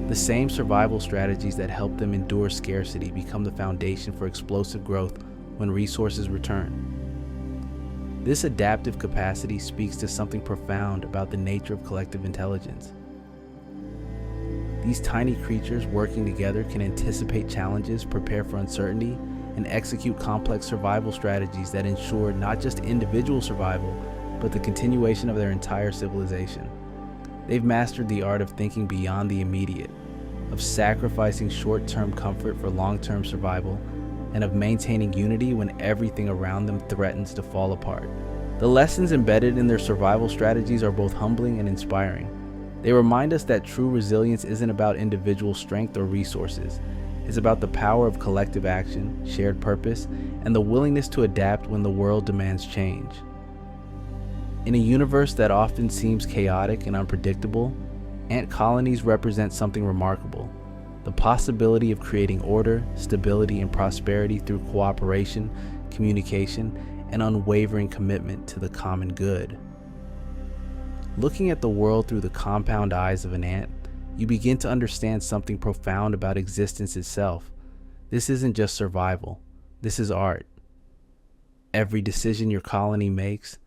The same survival strategies that help them endure scarcity become the foundation for explosive growth when resources return. This adaptive capacity speaks to something profound about the nature of collective intelligence. These tiny creatures working together can anticipate challenges, prepare for uncertainty, and execute complex survival strategies that ensure not just individual survival, but the continuation of their entire civilization. They've mastered the art of thinking beyond the immediate, of sacrificing short-term comfort for long-term survival, and of maintaining unity when everything around them threatens to fall apart. The lessons embedded in their survival strategies are both humbling and inspiring. They remind us that true resilience isn't about individual strength or resources. It's about the power of collective action, shared purpose, and the willingness to adapt when the world demands change. In a universe that often seems chaotic and unpredictable, ant colonies represent something remarkable: the possibility of creating order, stability, and prosperity through cooperation, communication, and unwavering commitment to the common good. Looking at the world through the compound eyes of an ant, you begin to understand something profound about existence itself. This isn't just survival. This is art. Every decision your colony makes,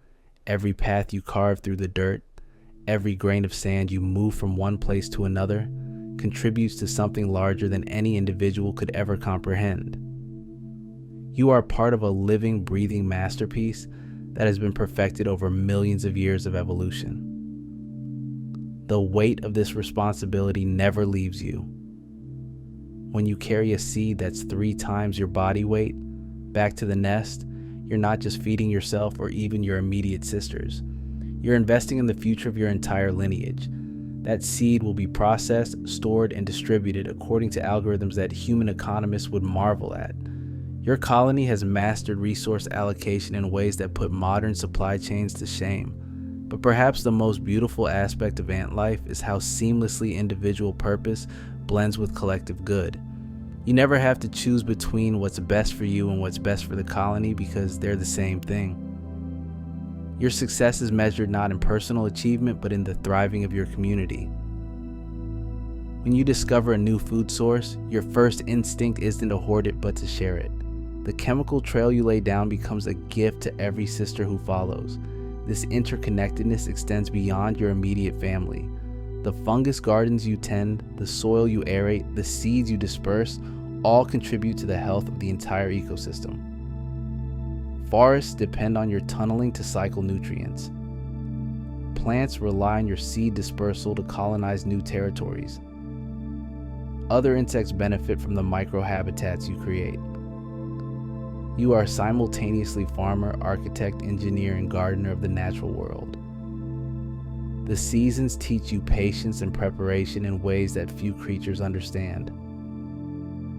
every path you carve through the dirt, every grain of sand you move from one place to another, contributes to something larger than any individual could ever comprehend. You are part of a living, breathing masterpiece that has been perfected over millions of years of evolution. The weight of this responsibility never leaves you. When you carry a seed that's 3 times your body weight back to the nest, you're not just feeding yourself or even your immediate sisters. You're investing in the future of your entire lineage. That seed will be processed, stored, and distributed according to algorithms that human economists would marvel at. Your colony has mastered resource allocation in ways that put modern supply chains to shame. But perhaps the most beautiful aspect of ant life is how seamlessly individual purpose blends with collective good. You never have to choose between what's best for you and what's best for the colony because they're the same thing. Your success is measured not in personal achievement but in the thriving of your community. When you discover a new food source, your first instinct isn't to hoard it but to share it. The chemical trail you lay down becomes a gift to every sister who follows. This interconnectedness extends beyond your immediate family. The fungus gardens you tend, the soil you aerate, the seeds you disperse, all contribute to the health of the entire ecosystem. Forests depend on your tunneling to cycle nutrients. Plants rely on your seed dispersal to colonize new territories. Other insects benefit from the microhabitats you create. You are simultaneously farmer, architect, engineer, and gardener of the natural world. The seasons teach you patience and preparation in ways that few creatures understand.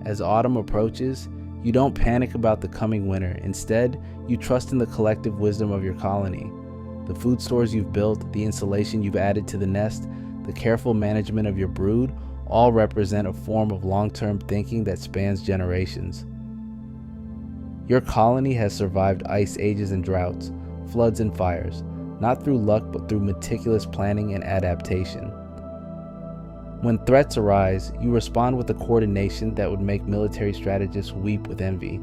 As autumn approaches, you don't panic about the coming winter. Instead, you trust in the collective wisdom of your colony. The food stores you've built, the insulation you've added to the nest, the careful management of your brood, all represent a form of long-term thinking that spans generations. Your colony has survived ice ages and droughts, floods and fires. not through luck but through meticulous planning and adaptation. When threats arise, you respond with a coordination that would make military strategists weep with envy.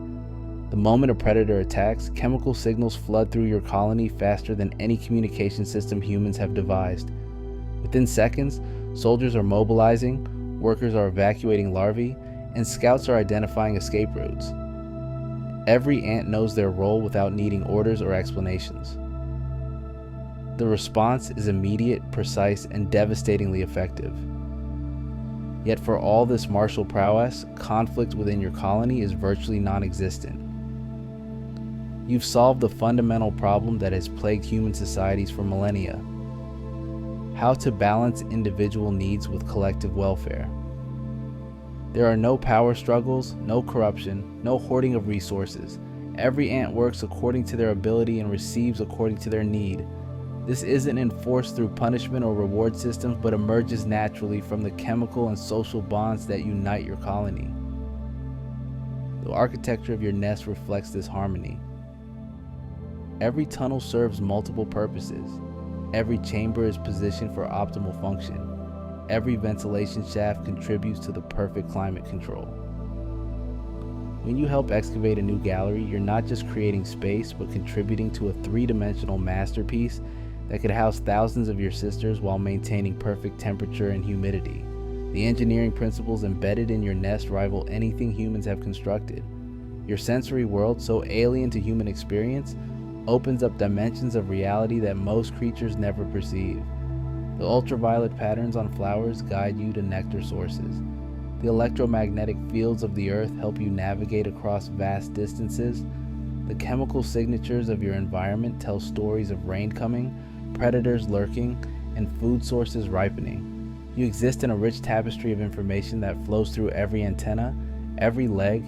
The moment a predator attacks, chemical signals flood through your colony faster than any communication system humans have devised. Within seconds, soldiers are mobilizing, workers are evacuating larvae, and scouts are identifying escape routes. Every ant knows their role without needing orders or explanations. The response is immediate, precise, and devastatingly effective. Yet for all this martial prowess, conflict within your colony is virtually non-existent. You've solved the fundamental problem that has plagued human societies for millennia: how to balance individual needs with collective welfare. There are no power struggles, no corruption, no hoarding of resources. Every ant works according to their ability and receives according to their need. This isn't enforced through punishment or reward systems, but emerges naturally from the chemical and social bonds that unite your colony. The architecture of your nest reflects this harmony. Every tunnel serves multiple purposes. Every chamber is positioned for optimal function. Every ventilation shaft contributes to the perfect climate control. When you help excavate a new gallery, you're not just creating space, but contributing to a three-dimensional masterpiece that could house thousands of your sisters while maintaining perfect temperature and humidity. The engineering principles embedded in your nest rival anything humans have constructed. Your sensory world, so alien to human experience, opens up dimensions of reality that most creatures never perceive. The ultraviolet patterns on flowers guide you to nectar sources. The electromagnetic fields of the earth help you navigate across vast distances. The chemical signatures of your environment tell stories of rain coming, predators lurking, and food sources ripening. You exist in a rich tapestry of information that flows through every antenna, every leg,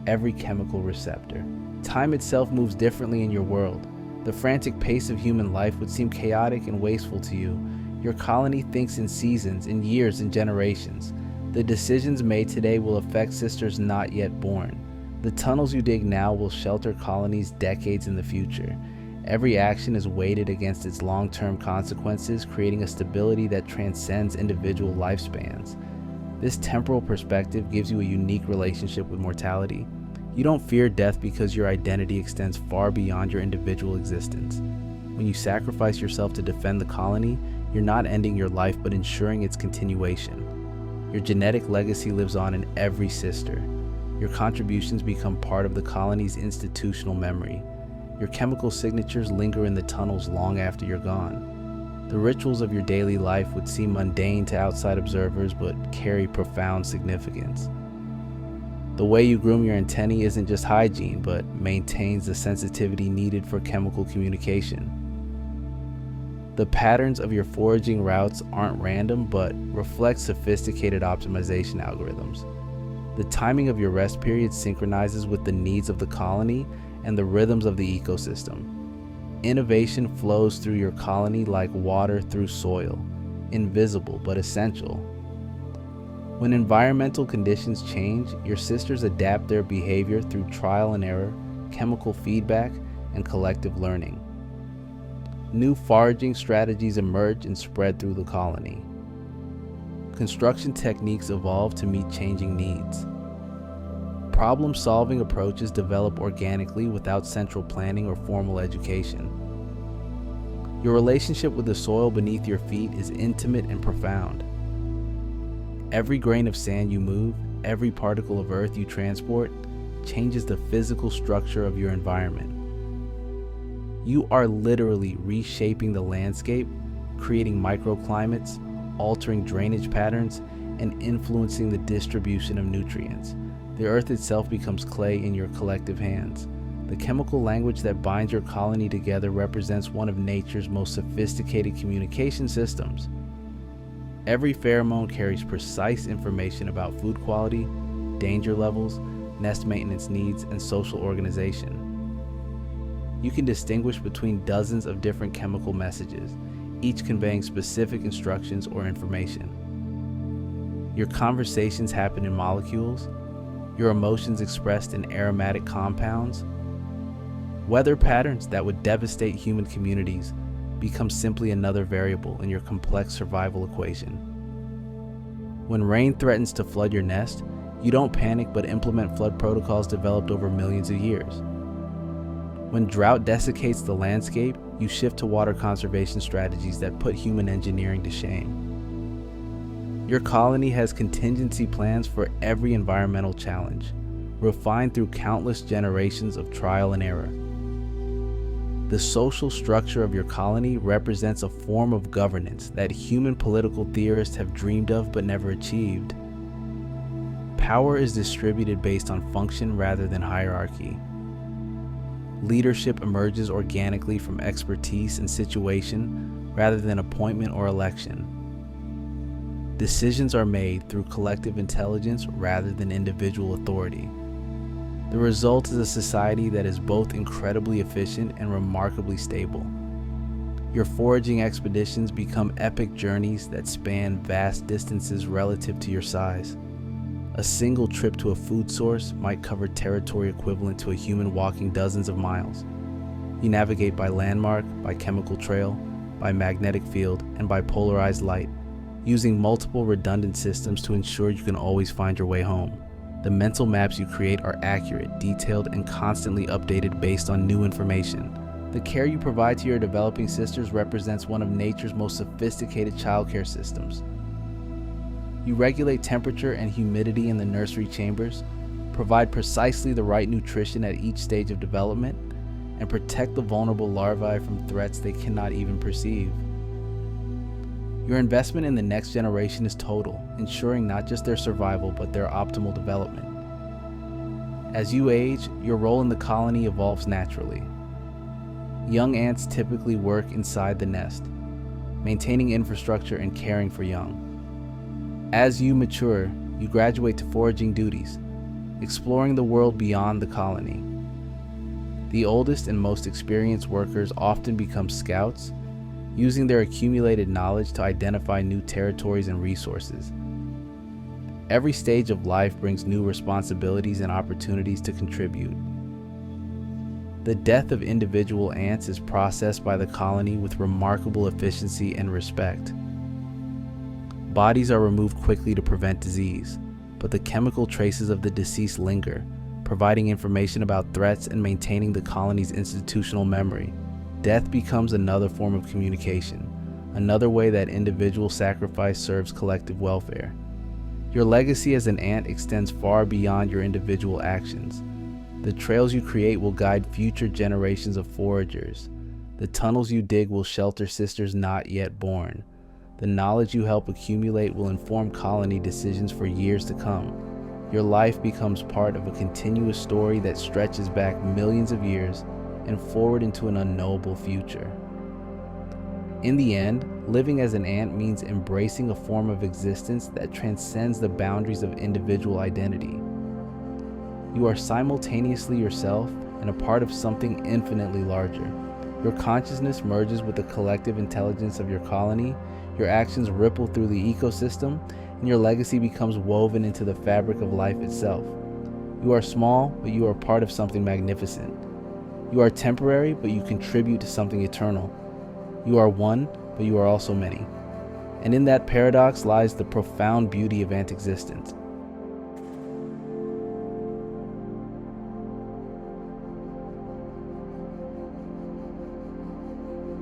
every chemical receptor. Time itself moves differently in your world. The frantic pace of human life would seem chaotic and wasteful to you. Your colony thinks in seasons, in years, and generations. The decisions made today will affect sisters not yet born. The tunnels you dig now will shelter colonies decades in the future. Every action is weighted against its long-term consequences, creating a stability that transcends individual lifespans. This temporal perspective gives you a unique relationship with mortality. You don't fear death because your identity extends far beyond your individual existence. When you sacrifice yourself to defend the colony, you're not ending your life but ensuring its continuation. Your genetic legacy lives on in every sister. Your contributions become part of the colony's institutional memory. Your chemical signatures linger in the tunnels long after you're gone. The rituals of your daily life would seem mundane to outside observers but carry profound significance. The way you groom your antennae isn't just hygiene, but maintains the sensitivity needed for chemical communication. The patterns of your foraging routes aren't random, but reflect sophisticated optimization algorithms. The timing of your rest periods synchronizes with the needs of the colony and the rhythms of the ecosystem. Innovation flows through your colony like water through soil, invisible but essential. When environmental conditions change, your sisters adapt their behavior through trial and error, chemical feedback, and collective learning. New foraging strategies emerge and spread through the colony. Construction techniques evolve to meet changing needs. Problem-solving approaches develop organically without central planning or formal education. Your relationship with the soil beneath your feet is intimate and profound. Every grain of sand you move, every particle of earth you transport, changes the physical structure of your environment. You are literally reshaping the landscape, creating microclimates, altering drainage patterns, and influencing the distribution of nutrients. The earth itself becomes clay in your collective hands. The chemical language that binds your colony together represents one of nature's most sophisticated communication systems. Every pheromone carries precise information about food quality, danger levels, nest maintenance needs, and social organization. You can distinguish between dozens of different chemical messages, each conveying specific instructions or information. Your conversations happen in molecules, your emotions expressed in aromatic compounds. Weather patterns that would devastate human communities becomes simply another variable in your complex survival equation. When rain threatens to flood your nest, you don't panic but implement flood protocols developed over millions of years. When drought desiccates the landscape, you shift to water conservation strategies that put human engineering to shame. Your colony has contingency plans for every environmental challenge, refined through countless generations of trial and error. The social structure of your colony represents a form of governance that human political theorists have dreamed of but never achieved. Power is distributed based on function rather than hierarchy. Leadership emerges organically from expertise and situation rather than appointment or election. Decisions are made through collective intelligence rather than individual authority. The result is a society that is both incredibly efficient and remarkably stable. Your foraging expeditions become epic journeys that span vast distances relative to your size. A single trip to a food source might cover territory equivalent to a human walking dozens of miles. You navigate by landmark, by chemical trail, by magnetic field, and by polarized light, using multiple redundant systems to ensure you can always find your way home. The mental maps you create are accurate, detailed, and constantly updated based on new information. The care you provide to your developing sisters represents one of nature's most sophisticated childcare systems. You regulate temperature and humidity in the nursery chambers, provide precisely the right nutrition at each stage of development, and protect the vulnerable larvae from threats they cannot even perceive. Your investment in the next generation is total, ensuring not just their survival but their optimal development. As you age, your role in the colony evolves naturally. Young ants typically work inside the nest, maintaining infrastructure and caring for young. As you mature, you graduate to foraging duties, exploring the world beyond the colony. The oldest and most experienced workers often become scouts, using their accumulated knowledge to identify new territories and resources. Every stage of life brings new responsibilities and opportunities to contribute. The death of individual ants is processed by the colony with remarkable efficiency and respect. Bodies are removed quickly to prevent disease, but the chemical traces of the deceased linger, providing information about threats and maintaining the colony's institutional memory. Death becomes another form of communication, another way that individual sacrifice serves collective welfare. Your legacy as an ant extends far beyond your individual actions. The trails you create will guide future generations of foragers. The tunnels you dig will shelter sisters not yet born. The knowledge you help accumulate will inform colony decisions for years to come. Your life becomes part of a continuous story that stretches back millions of years and forward into an unknowable future. In the end, living as an ant means embracing a form of existence that transcends the boundaries of individual identity. You are simultaneously yourself and a part of something infinitely larger. Your consciousness merges with the collective intelligence of your colony, your actions ripple through the ecosystem, and your legacy becomes woven into the fabric of life itself. You are small, but you are part of something magnificent. You are temporary, but you contribute to something eternal. You are one, but you are also many. And in that paradox lies the profound beauty of ant existence.